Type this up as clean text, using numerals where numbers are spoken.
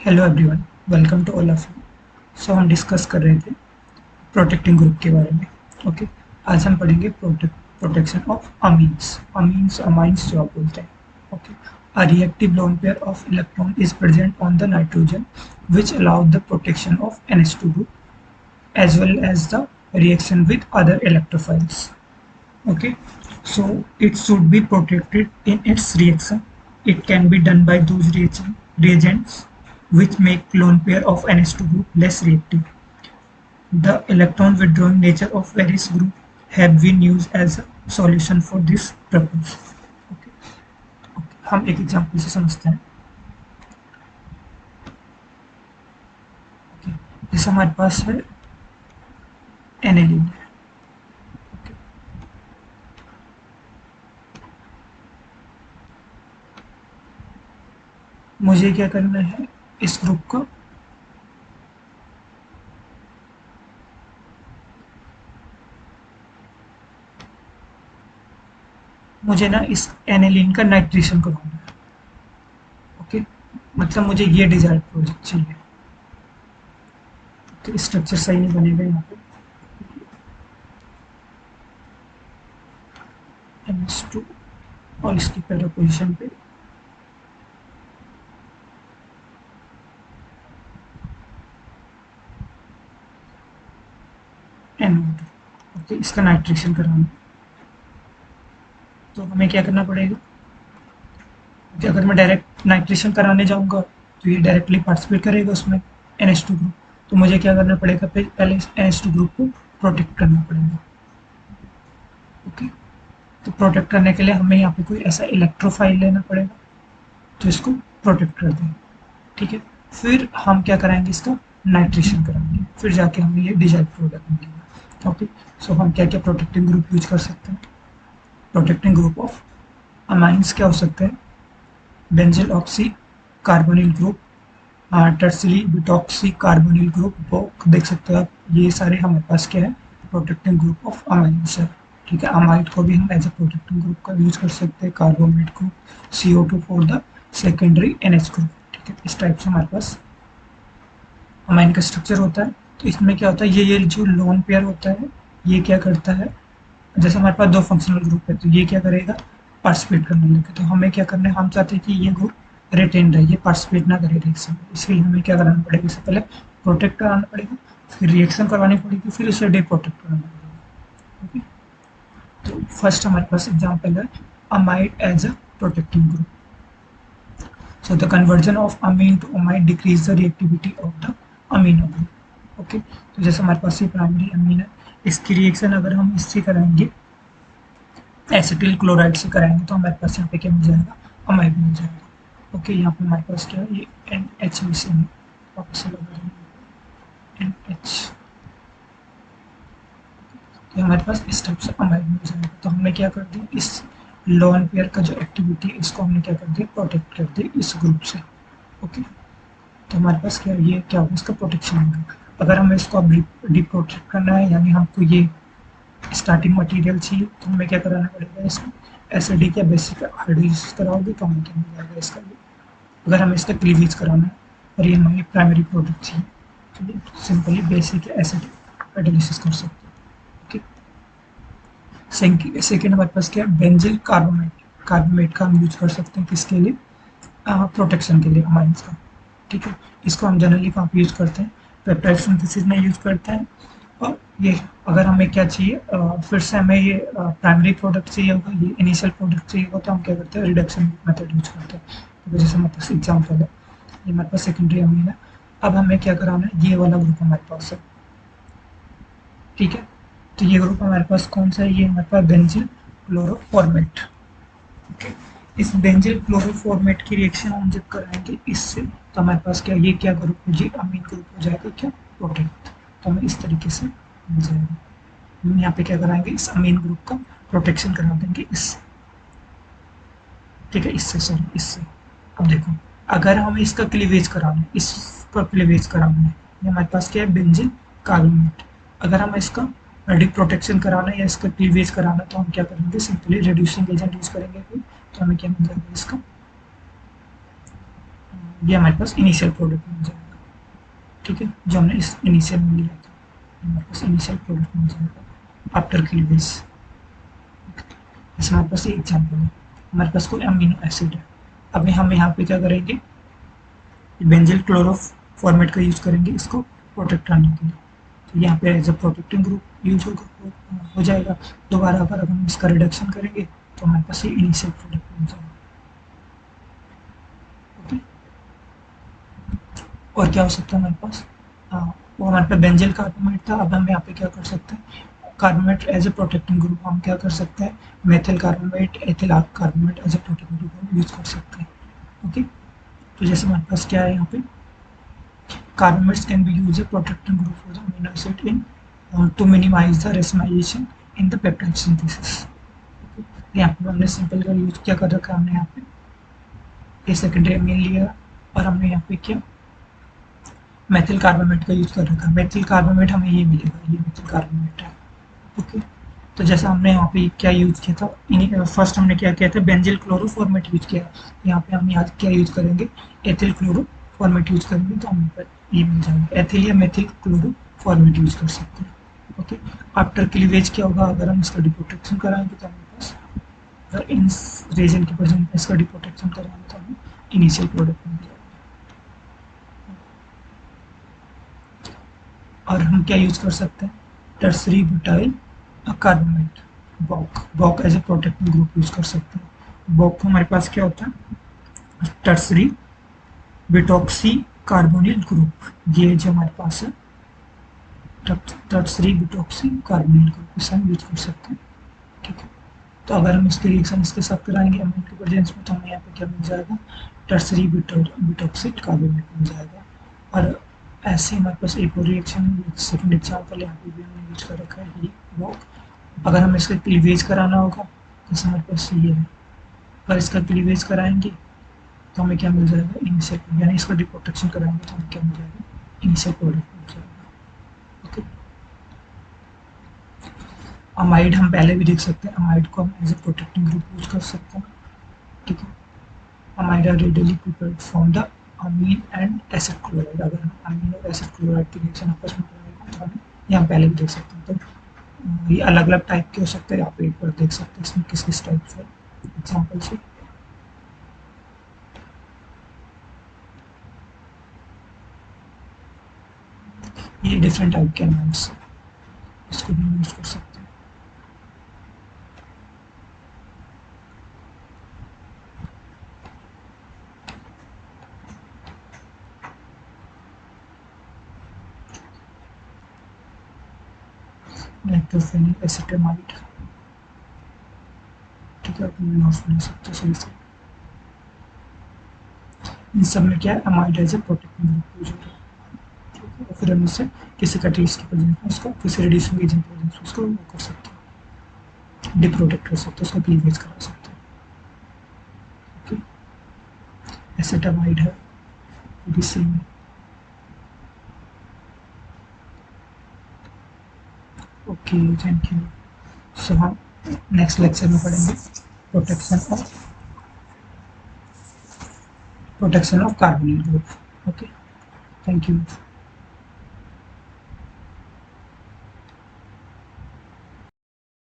Hello everyone, welcome to all of you. हम discuss कर रहे थे प्रोटेक्टिंग ग्रुप के बारे में। ओके, आज हम पढ़ेंगे प्रोटेक्शन ऑफ अमीन्स। अमाइंस जो आप बोलते हैं। Okay, a reactive lone pair of electron is present on the nitrogen which allow the protection of NH2 group as well as the reaction with other electrophiles. Okay, so it should be protected in its reaction. It can be done by those reagents which make lone pair of NH2 group less reactive. The electron withdrawing nature of various group have been used as a solution for this purpose. Okay. Okay. हम एक example से समझते हैं। okay. जैसे हमारे पास है aniline. मुझे क्या करना है इस ग्रुप को मुझे ना इस एनिलीन का नाइट्रेशन करवाना है। ओके, मतलब मुझे ये डिजायर्ड प्रोजेक्ट चाहिए। तो स्ट्रक्चर सही नहीं बनेगा यहाँ पे। NH2 और इसकी पैरा पोजिशन पे NO2। ओके, इसका नाइट्रेशन कराना। तो हमें क्या करना पड़ेगा कि अगर मैं डायरेक्ट नाइट्रेशन कराने जाऊंगा तो ये डायरेक्टली पार्टिसिपेट करेगा उसमें NH2 ग्रुप। तो मुझे क्या करना पड़ेगा, पहले NH2 ग्रुप को प्रोटेक्ट करना पड़ेगा। ओके, तो प्रोटेक्ट करने के लिए हमें यहाँ पे कोई ऐसा इलेक्ट्रोफाइल लेना पड़ेगा तो इसको प्रोटेक्ट कर दें। ठीक है, फिर हम क्या कराएंगे, इसका नाइट्रेशन कराएंगे, फिर जाके हमें ये डिजायर्ड प्रोडक्ट मिलेगा। ओके, सो हम क्या क्या प्रोटेक्टिंग ग्रुप यूज कर सकते हैं। प्रोटेक्टिंग ग्रुप ऑफ अमाइंस क्या हो सकते हैं, benzyl oxy carbonyl group, tertiary butoxy carbonyl group, Boc. देख सकते हो आप, ये सारे हमारे पास क्या है, प्रोटेक्टिंग ग्रुप ऑफ अमाइंस है। ठीक है, अमाइड को भी हम एज ए प्रोटेक्टिंग ग्रुप का यूज कर सकते हैं। कार्बोमेट group, CO2 for the secondary NH group. ठीक है, इस टाइप से हमारे पास अमाइन का स्ट्रक्चर होता है। तो इसमें क्या होता है, ये जो लोन पेयर होता है ये क्या करता है, जैसे हमारे पास दो फंक्शनल ग्रुप है तो ये क्या करेगा, पार्टिसिपेट करने लगे। तो हमें क्या करना है, हम चाहते हैं कि ये ग्रुप रिटेन रहे, ये पार्टिसिपेट ना करे रिएक्शन में। इसलिए हमें क्या कराना पड़ेगा, इससे पहले प्रोटेक्ट कराना पड़ेगा, फिर रिएक्शन करवानी पड़ेगी, फिर उसे डे प्रोटेक्ट कराना पड़ेगा। ओके, तो फर्स्ट हमारे पास एग्जाम्पल है amide as a protecting group. So the conversion of amine to amide decrease the reactivity of the amino group. Okay, तो जैसे हमारे पास ये प्राइमरी अमीन है, इसकी रिएक्शन अगर हम इससे कराएंगे, एसिटिल क्लोराइड से कराएंगे, तो हमारे पास यहाँ पे क्या मिल जाएगा, अमाइड मिल जाएगा। ओके, यहाँ पे हमारे पास क्या है, ये NH मिसिंग है, वापस से लगा देंगे NH। तो हमारे पास इस टाइप से अमाइड मिल जाएगा। तो हमने क्या कर दिया, इस लोन पेयर का जो एक्टिविटी है इसको हमने क्या कर दिया, प्रोटेक्ट कर दिया इस ग्रुप से। ओके, तो हमारे पास क्या ये क्या होगा, इसका प्रोटेक्शन होगा। अगर हमें इसको अब डिप्रोटेक्ट करना है, यानी हमको ये स्टार्टिंग मटेरियल चाहिए, तो हमें क्या कराना पड़ेगा, इसको एसिडिक या बेसिक हाइड्रोलिसिस कराओगे तो हमें क्या मिल जाएगा इसका। अगर हमें इसका क्लीवेज कराना है और ये हमें प्राइमरी प्रोडक्ट चाहिए तो सिंपली बेसिक या एसिडिक हाइड्रोलिसिस कर सकते हैं। ओके, सेकेंड हमारे पास क्या है, बेंजिल कार्बोमेट। कार्बोमेट का हम यूज कर सकते हैं किसके लिए, प्रोटेक्शन के लिए अमाइंस का। ठीक है, इसको हम जनरली कहाँ पे यूज करते हैं, पेप्टाइड सिंथेसिस में यूज करते हैं। और ये अगर हमें क्या चाहिए, फिर से हमें ये प्राइमरी प्रोडक्ट चाहिए होगा, ये इनिशियल प्रोडक्ट चाहिए होगा, तो हम क्या करते हैं, रिडक्शन मेथड यूज करते हैं। तो जैसे हमारे पास एग्जाम्पल है, ये हमारे पास सेकेंडरी अमीन है। अब हमें क्या कराना है, ये वाला ग्रुप हमारे पास है। ठीक है, तो ये ग्रुप हमारे पास कौन सा है, ये हमारे पास बेंजिल क्लोरोफॉर्मेट। ओके, इस बेंजिल क्लोरोफॉर्मेट की रिएक्शन हम जब कराएंगे इससे, तो हमारे पास क्या, ये क्या ग्रुप हो, ये अमीन ग्रुप हो जाएगा क्या, प्रोटेक्ट। तो हमें इस तरीके से मिल जाएगा। हम यहाँ पे क्या कराएंगे, इस अमीन ग्रुप का प्रोटेक्शन करा देंगे इससे। ठीक है, इससे, सॉरी इससे। अब देखो, अगर हमें इसका क्लीवेज कराना है, इस पर क्लीवेज कराना है, ये हमारे पास क्या है, बेंजिल कार्बोनेट। अगर हमें इसका रेडिक प्रोटेक्शन कराना है या इसका क्लीवेज कराना है, तो हम क्या करेंगे, सिंपली रिड्यूसिंग एजेंट यूज करेंगे। तो हमें क्या मिल जाएगा, इसका ये हमारे पास इनिशियल प्रोडक्ट मिल जाएगा, ठीक है, जो हमने इस इनिशियल में लिया था, हमारे पास इनिशियल प्रोडक्ट मिल जाएगा आफ्टर क्लीवेज। इसमें हमारे पास ये एग्जाम्पल है, हमारे पास कोई अमीनो एसिड है। अभी हम यहाँ पे क्या करेंगे, बेंजिल क्लोरो फॉर्मेट का यूज करेंगे इसको प्रोटेक्ट करने के लिए। तो यहाँ पे as a protecting group use हो जाएगा। दोबारा अगर हम इसका रिडक्शन करेंगे तो हमारे पास ये इनिशियल प्रोडक्ट मिल जाएगा। ओके, और क्या हो सकता है हमारे पास, वो हमारे पास बेंजिल कार्बोमेट था। अब हम यहाँ पे क्या कर सकते हैं, carbamate as a protecting group हम क्या कर सकते हैं, methyl carbamate, ethyl carbamate as a protecting group हम यूज कर सकते हैं। ओके, तो जैसे हमारे पास क्या है यहाँ पे, carbamates can be use a protecting group for the amino acid in to minimize the racemization in the peptide synthesis. यहाँ पे हमने सिंपल का यूज क्या कर रखा है, हमने यहाँ पे ये सेकेंडरी अमीन लिया और हमने यहाँ पे क्या मेथिल कार्बोमेट का यूज कर रखा है। मेथिल कार्बोमेट हमें ये मिलेगा, ये मेथिल कार्बोमेट है। ओके, तो जैसा हमने यहाँ पे क्या यूज किया था, फर्स्ट हमने क्या किया था, बेंजिल क्लोरो फॉर्मेट यूज किया। यहाँ पे हम यहाँ क्या यूज करेंगे, एथिल क्लोरो फॉर्मेट यूज करेंगे, तो हमें पर ये मिल जाएगा, एथिल या मेथिल क्लोरो फॉर्मेट यूज कर सकते हैं। ओके, आफ्टर क्लीवेज क्या होगा, अगर हम इसका डिप्रोटेक्शन कराएंगे तो हमारे पास, अगर इन रीजन की प्रेजेंस में इसका डिप्रोटेक्शन कराएंगे तो हमें इनिशियल प्रोडक्ट मिल जाएगा। और हम क्या यूज कर सकते हैं, tertiary butyl carbamate, Boc as a protective group use कर सकते हैं। बॉक हमारे पास क्या होता है, टर्सरी बिटॉक्सी कार्बोनिल ग्रुप, ये जो हमारे पास है टर्सरी बिटॉक्सी कार्बोनिल ग्रुप, इसे हम यूज कर सकते हैं। ठीक है, तो अगर हम इसके रिएक्शन इसके साथ कराएंगे अमीन के प्रेजेंस में, तो हमें यहाँ पे क्या मिल जाएगा, टर्सरी बिटॉक्सिड कार्बोनेट मिल जाएगा। और ऐसे हमारे पास एक और रिएक्शन, सेकंड एग्जाम्पल यहाँ पे भी हमने यूज कर रखा है, ये बॉक। अगर हमें इसका क्लीवेज कराना होगा, जैसे हमारे पास ये है, अगर इसका क्लीवेज कराएंगे तो हमें क्या मिल जाएगा, इनिशियल, यानी इसका डिप्रोटेक्शन कराएंगे तो हमें क्या मिल जाएगा, इनिशियल प्रोडक्ट मिल जाएगा। ओके, अमाइड हम पहले भी देख सकते हैं, अमाइड को हम as a protecting group use कर सकते हैं। ठीक है, amide are readily prepared from the amine and acid chloride. अगर हम अमीन और एसिड क्लोराइड की रिएक्शन आपस में कराएंगे तो हमें ये हम पहले भी देख सकते हैं। तो ये अलग अलग टाइप के हो सकते हैं, आप एक बार देख सकते हैं इसमें किस किस टाइप से एग्जाम्पल से। ये डिफरेंट टाइप के अमाइड्स, इसको भी यूज कर सकते हैं। नाइट्रोफेनिल एसिटामाइड, ठीक है, अपने नोट्स बना सकते हैं सही से। इन सब में क्या है, amide as a protective group use होता है। ठीक है, और फिर हम इससे किसी कैटलिस्ट की प्रेजेंस में उसको, किसी रिड्यूसिंग एजेंट की प्रेजेंस में उसको वो कर सकते हैं, डिप्रोटेक्ट कर सकते हैं, उसका क्लीवेज करा सकते हैं। ओके, एसिटामाइड है, वो भी सेम है। Okay, thank you. सो हम नेक्स्ट लेक्चर में पढ़ेंगे protection of carbonyl group. Okay, thank you.